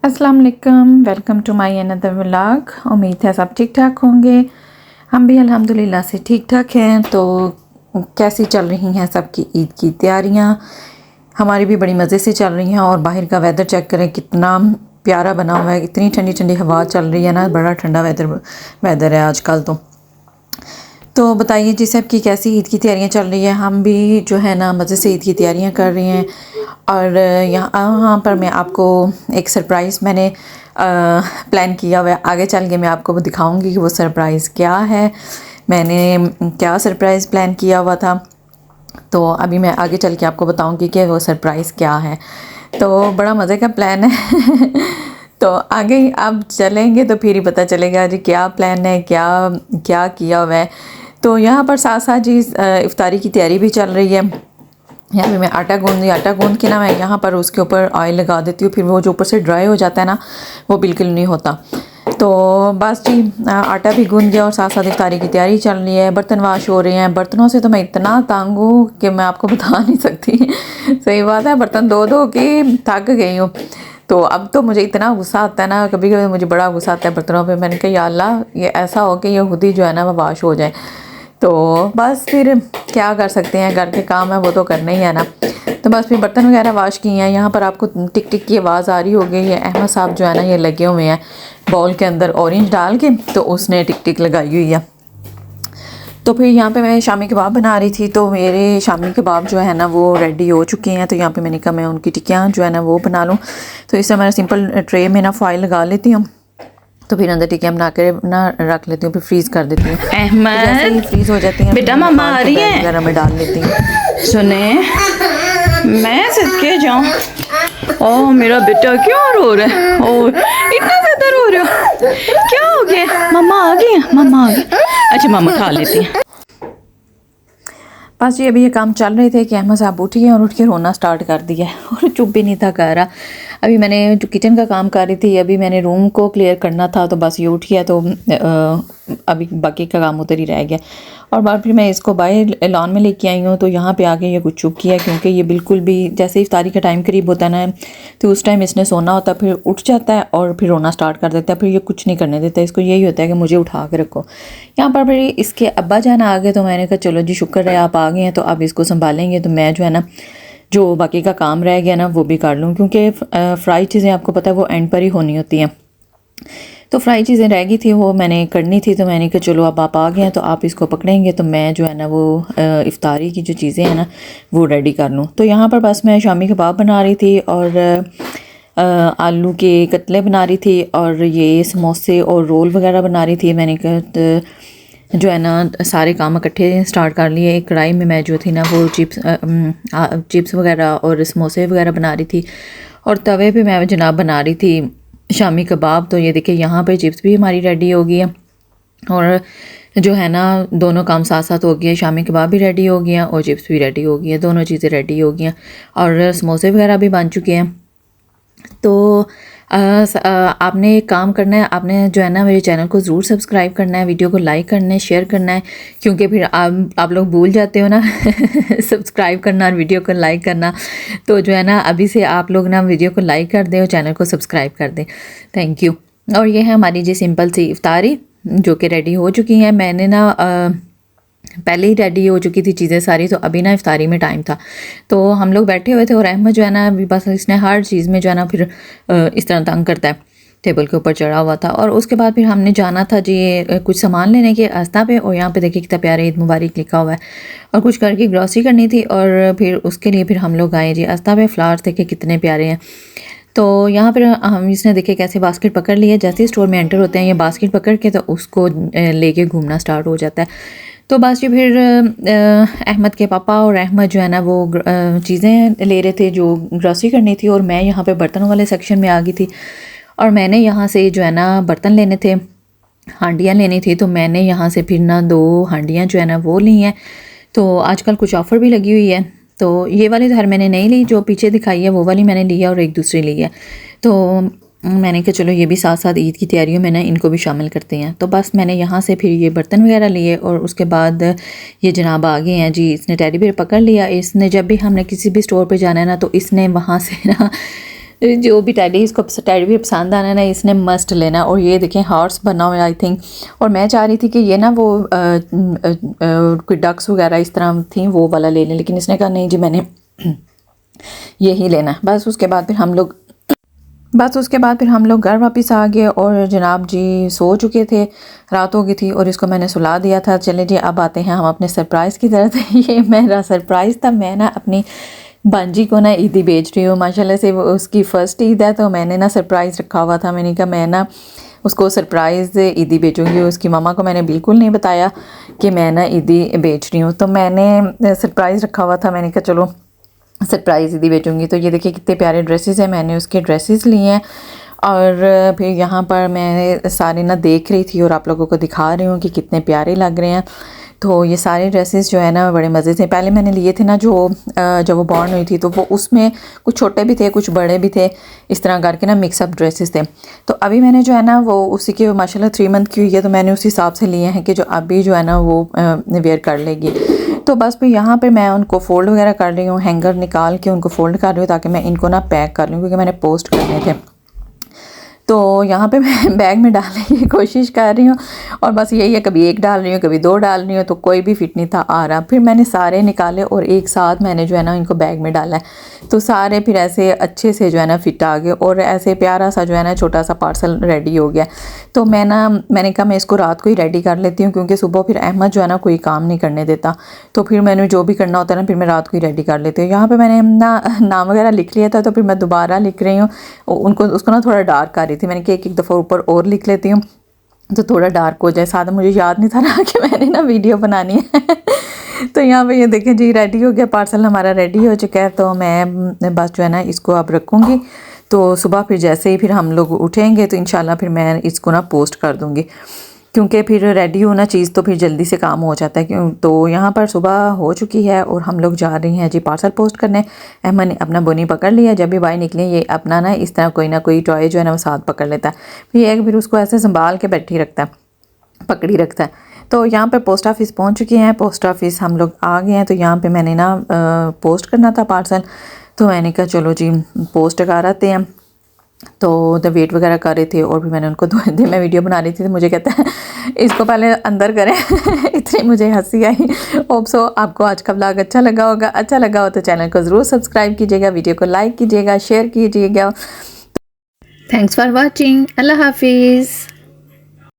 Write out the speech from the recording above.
अस्सलाम वालेकुम, welcome to my another vlog. उम्मीद है सब ठीक ठाक होंगे। हम भी अल्हम्दुलिल्लाह से ठीक ठाक हैं। तो कैसी चल रही हैं सबकी ईद की तैयारियां? हमारी भी बड़ी मज़े से चल रही हैं। और बाहर का वेदर चेक करें, कितना प्यारा बना हुआ है। इतनी ठंडी ठंडी हवा चल रही है ना, बड़ा ठंडा वेदर है आजकल। तो बताइए जी, सबकी कैसी ईद की तैयारियां चल रही है? हम भी जो है ना मज़े से ईद की तैयारियां कर रहे हैं। और यहाँ पर मैं आपको एक सरप्राइज़ मैंने प्लान किया हुआ है। आगे चल के मैं आपको दिखाऊंगी कि वो सरप्राइज़ क्या है, मैंने क्या सरप्राइज़ प्लान किया हुआ था। तो अभी मैं आगे चल के आपको बताऊंगी कि वो सरप्राइज़ क्या है। तो बड़ा मज़े का प्लान है। तो आगे आप चलेंगे तो फिर ही पता चलेगा जी क्या प्लान है, क्या क्या किया हुआ है। तो यहाँ पर साथ साथ जी इफ्तारी की तैयारी भी चल रही है। यहाँ पे मैं आटा गूंद के ना मैं यहाँ पर उसके ऊपर ऑयल लगा देती हूँ। फिर वो जो ऊपर से ड्राई हो जाता है ना, वो बिल्कुल नहीं होता। तो बस जी आटा भी गूंद गया और साथ साथ इफ्तारी की तैयारी चल रही है। बर्तन वाश हो रहे हैं। बर्तनों से तो मैं इतना तंग हूँ कि मैं आपको बता नहीं सकती। सही बात है, बर्तन धो धो के थक गई हूँ। तो अब तो मुझे इतना गुस्सा आता है ना, कभी कभी मुझे बड़ा गुस्सा आता है बर्तनों पे। मैंने कहा या अल्लाह, ये ऐसा हो कि ये खुद ही जो है ना वो वाश हो जाए। तो बस फिर क्या कर सकते हैं, घर के काम है वो तो करना ही है ना। तो बस फिर बर्तन वगैरह वाश किए हैं। यहाँ पर आपको टिक टिक की आवाज़ आ रही होगी। ये अहमद साहब जो है ना ये लगे हुए हैं बाउल के अंदर ऑरेंज डाल के, तो उसने टिक टिक लगाई हुई है। तो फिर यहाँ पे मैं शामी कबाब बना रही थी। तो मेरे शामी कबाब जो है ना वो रेडी हो चुके हैं। तो यहाँ पे मैंने कहा मैं उनकी टिक्कियाँ जो है ना वो बना लूँ। तो इससे मैं सिंपल ट्रे में ना फॉइल लगा लेती हूँ। तो फिर अंदर टिक्कियाँ बना कर ना रख लेती हूँ, फिर फ्रीज़ कर देती हूँ। अहमद, जैसे ही फ्रीज़ हो जाती हैं बेटा मम्मा आ रही है, वगैरह में डाल लेती हूँ। सुने मैं सदके जाऊं। ओह मेरा बेटा क्यों रो रहा है? ओह इतना ज्यादा रो रहे हो, क्या हो गया? मम्मा आ गई है, मम्मा आ गई। अच्छा मम्मा खा लेती है। बस जी अभी ये काम चल रहे थे कि अहमद साहब उठ गए और उठ के रोना स्टार्ट कर दिया है। और चुप भी नहीं था कर रहा। अभी मैंने जो किचन का काम कर रही थी, अभी मैंने रूम को क्लियर करना था। तो बस ये उठ गया, तो अभी बाकी का काम उधर ही रह गया। और बाद फिर मैं इसको बाहर लॉन में लेके आई हूँ। तो यहाँ पे आके ये कुछ चुप किया, क्योंकि ये बिल्कुल भी जैसे इफ्तारी का टाइम करीब होता है ना, तो उस टाइम इसने सोना होता है, फिर उठ जाता है और फिर रोना स्टार्ट कर देता है। फिर ये कुछ नहीं करने देता, इसको यही होता है कि मुझे उठा के रखो। यहाँ पर फिर इसके अब्बा जान आ गए। तो मैंने कहा चलो जी शुक्र है आप आ गए हैं, तो अब इसको संभालेंगे। तो मैं जो है ना जो बाकी का काम रह गया ना वो भी कर लूँ, क्योंकि फ्राई चीज़ें आपको पता है वो एंड पर ही होनी होती हैं। तो फ्राई चीज़ें रह गई थी, वो मैंने करनी थी। तो मैंने कहा चलो अब आप आ गए हैं तो आप इसको पकड़ेंगे, तो मैं जो है ना वो इफ्तारी की जो चीज़ें हैं ना वो रेडी कर लूँ। तो यहाँ पर बस मैं शामी कबाब बना रही थी और आलू के कतले बना रही थी और ये समोसे और रोल वगैरह बना रही थी। मैंने कहा जो है ना सारे काम इकट्ठे स्टार्ट कर लिए। एक कढ़ाई में मैं जो थी ना वो चिप्स वगैरह और समोसे वगैरह बना रही थी, और तवे पे मैं जनाब बना रही थी शामी कबाब। तो ये देखिए यहाँ पे चिप्स भी हमारी रेडी हो गई है, और जो है ना दोनों काम साथ साथ हो गए। शामी कबाब भी रेडी हो गया और चिप्स भी रेडी हो गई है, दोनों चीज़ें रेडी हो गई हैं, और समोसे वगैरह भी बन चुके हैं। तो आपने एक काम करना है, आपने जो है ना मेरे चैनल को ज़रूर सब्सक्राइब करना है, वीडियो को लाइक करना है, शेयर करना है, क्योंकि फिर आप लोग भूल जाते हो ना सब्सक्राइब करना और वीडियो को लाइक करना। तो जो है ना अभी से आप लोग ना वीडियो को लाइक कर दें और चैनल को सब्सक्राइब कर दें। Thank you. और ये है हमारी जी सिंपल सी इफ्तारी जो कि रेडी हो चुकी हैं। मैंने ना पहले ही रेडी हो चुकी थी चीज़ें सारी। तो अभी ना इफ्तारी में टाइम था, तो हम लोग बैठे हुए थे, और अहमद जो है ना अभी बस इसने हर चीज़ में जो है ना फिर इस तरह तंग करता है। टेबल के ऊपर चढ़ा हुआ था, और उसके बाद फिर हमने जाना था जी कुछ सामान लेने के रास्ता पे। और यहाँ पे देखिए कितना प्यारे ईद मुबारक लिखा हुआ है, और कुछ घर की ग्रॉसरी करनी थी। और फिर उसके लिए फिर हम लोग आए जी रास्ता पे। फ्लावर्स देखिए कितने प्यारे हैं। तो यहाँ पर हम इसने देखे कैसे बास्केट पकड़ लिया। जैसे ही स्टोर में एंटर होते हैं ये बास्केट पकड़ के तो उसको लेके घूमना स्टार्ट हो जाता है। तो बस जी फिर अहमद के पापा और अहमद जो है ना वो चीज़ें ले रहे थे जो ग्रॉसरी करनी थी, और मैं यहाँ पे बर्तन वाले सेक्शन में आ गई थी। और मैंने यहाँ से जो है ना बर्तन लेने थे, हांडियाँ लेनी थी। तो मैंने यहाँ से फिर ना 2 हांडियाँ जो है ना वो ली हैं। तो आजकल कुछ ऑफ़र भी लगी हुई है। तो ये वाली तो मैंने नहीं ली, जो पीछे दिखाई है वो वाली मैंने ली है, और एक दूसरी ली है। तो मैंने कहा चलो ये भी साथ साथ ईद की तैयारियों में ना इनको भी शामिल करते हैं। तो बस मैंने यहाँ से फिर ये बर्तन वगैरह लिए, और उसके बाद ये जनाब आ गए हैं जी। इसने टेडी बेयर पकड़ लिया। इसने जब भी हमने किसी भी स्टोर पे जाना है ना, तो इसने वहाँ से ना जो भी टेडी, इसको टेडी भी पसंद आना ना, इसने मस्ट लेना। और ये देखें हार्ट्स बना हुआ है आई थिंक। और मैं चाह रही थी कि ये ना वो कोई डक्स वगैरह इस तरह थी वो वाला ले लें, लेकिन इसने कहा नहीं जी मैंने यही लेना है। बस उसके बाद फिर हम लोग घर वापस आ गए और जनाब जी सो चुके थे, रात हो गई थी और इसको मैंने सुला दिया था। चले जी अब आते हैं हम अपने सरप्राइज़ की तरफ। ये मेरा सरप्राइज़ था, मैं ना अपनी बांजी को ना ईदी बेच रही हूँ। माशाल्लाह से वो उसकी फ़र्स्ट ईद है, तो मैंने ना सरप्राइज़ रखा हुआ था। मैंने कहा मैं ना उसको सरप्राइज़ ईदी बेचूँगी। उसकी मामा को मैंने बिल्कुल नहीं बताया कि मैं ना ईदी बेच रही हूँ, तो मैंने सरप्राइज़ रखा हुआ था। मैंने कहा चलो सरप्राइज़ ईदी बेचूँगी। तो ये देखिए कितने प्यारे ड्रेसेस हैं, मैंने उसके ड्रेसेस लिए हैं। और फिर यहाँ पर मैं सारे ना देख रही थी और आप लोगों को दिखा रही हूँ कि कितने प्यारे लग रहे हैं। तो ये सारे ड्रेसेस जो है ना बड़े मज़े से, पहले मैंने लिए थे ना जो जब वो बॉर्न हुई थी, तो वो उसमें कुछ छोटे भी थे कुछ बड़े भी थे, इस तरह करके ना मिक्सअप ड्रेसेस थे। तो अभी मैंने जो है ना वो उसी के माशाल्लाह 3 मंथ की हुई है, तो मैंने उस हिसाब से लिए हैं कि जो अभी जो है ना वो वेयर कर लेगी। तो बस फिर यहाँ पे मैं उनको फ़ोल्ड वगैरह कर रही हूँ, हैंगर निकाल के उनको फ़ोल्ड कर रही हूँ ताकि मैं इनको ना पैक कर लूँ, क्योंकि मैंने पोस्ट करने थे। तो यहाँ पे मैं बैग में डालने की कोशिश कर रही हूँ और बस यही है, कभी एक डाल रही हूँ कभी 2 डाल रही हूँ, तो कोई भी फिट नहीं था आ रहा। फिर मैंने सारे निकाले और एक साथ मैंने जो है ना इनको बैग में डाला है, तो सारे फिर ऐसे अच्छे से जो है ना फिट आ गए और ऐसे प्यारा सा जो है ना छोटा सा पार्सल रेडी हो गया। तो मैंने कहा मैं इसको रात को ही रेडी कर लेती हूँ, क्योंकि सुबह फिर अहमद जो है ना कोई काम नहीं करने देता, तो फिर मैंने जो भी करना होता है ना फिर मैं रात को ही रेडी कर लेती हूँ। यहाँ पे मैंने ना नाम वगैरह लिख लिया था, तो फिर मैं दोबारा लिख रही हूँ उसको ना थोड़ा डार्क कर रही थी। मैंने कहा एक दफ़ा ऊपर और लिख लेती हूँ तो थोड़ा डार्क हो जाए, साथ मुझे याद नहीं था ना कि मैंने ना वीडियो बनानी है। तो यहाँ पे ये देखें जी रेडी हो गया, पार्सल हमारा रेडी हो चुका है। तो मैं बस जो है ना इसको अब रखूँगी, तो सुबह फिर जैसे ही फिर हम लोग उठेंगे तो इंशाल्लाह फिर मैं इसको ना पोस्ट कर दूँगी, क्योंकि फिर रेडी होना चीज़ तो फिर जल्दी से काम हो जाता है। क्यों तो यहाँ पर सुबह हो चुकी है और हम लोग जा रही हैं जी पार्सल पोस्ट करने। अहमद ने अपना बोनी पकड़ लिया, जब भी बाहर निकले ये अपना ना इस तरह कोई ना कोई टॉय जो है ना वो साथ पकड़ लेता है, फिर उसको ऐसे संभाल के बैठी रखता है, पकड़ी रखता है। तो यहाँ पे पोस्ट ऑफिस पहुँच चुके हैं, पोस्ट ऑफिस हम लोग आ गए हैं। तो यहाँ पे मैंने ना पोस्ट करना था पार्सल, तो मैंने कहा चलो जी पोस्ट कर आते हैं। तो द वेट वगैरह कर रहे थे और भी मैंने उनको दे मैं वीडियो बना रही थी, तो मुझे कहता है इसको पहले अंदर करें। इतनी मुझे हंसी आई। होप सो आपको आज का व्लॉग अच्छा लगा होगा। अच्छा लगा हो तो चैनल को ज़रूर सब्सक्राइब कीजिएगा, वीडियो को लाइक कीजिएगा, शेयर कीजिएगा। Thanks for watching. अल्लाह हाफिज़।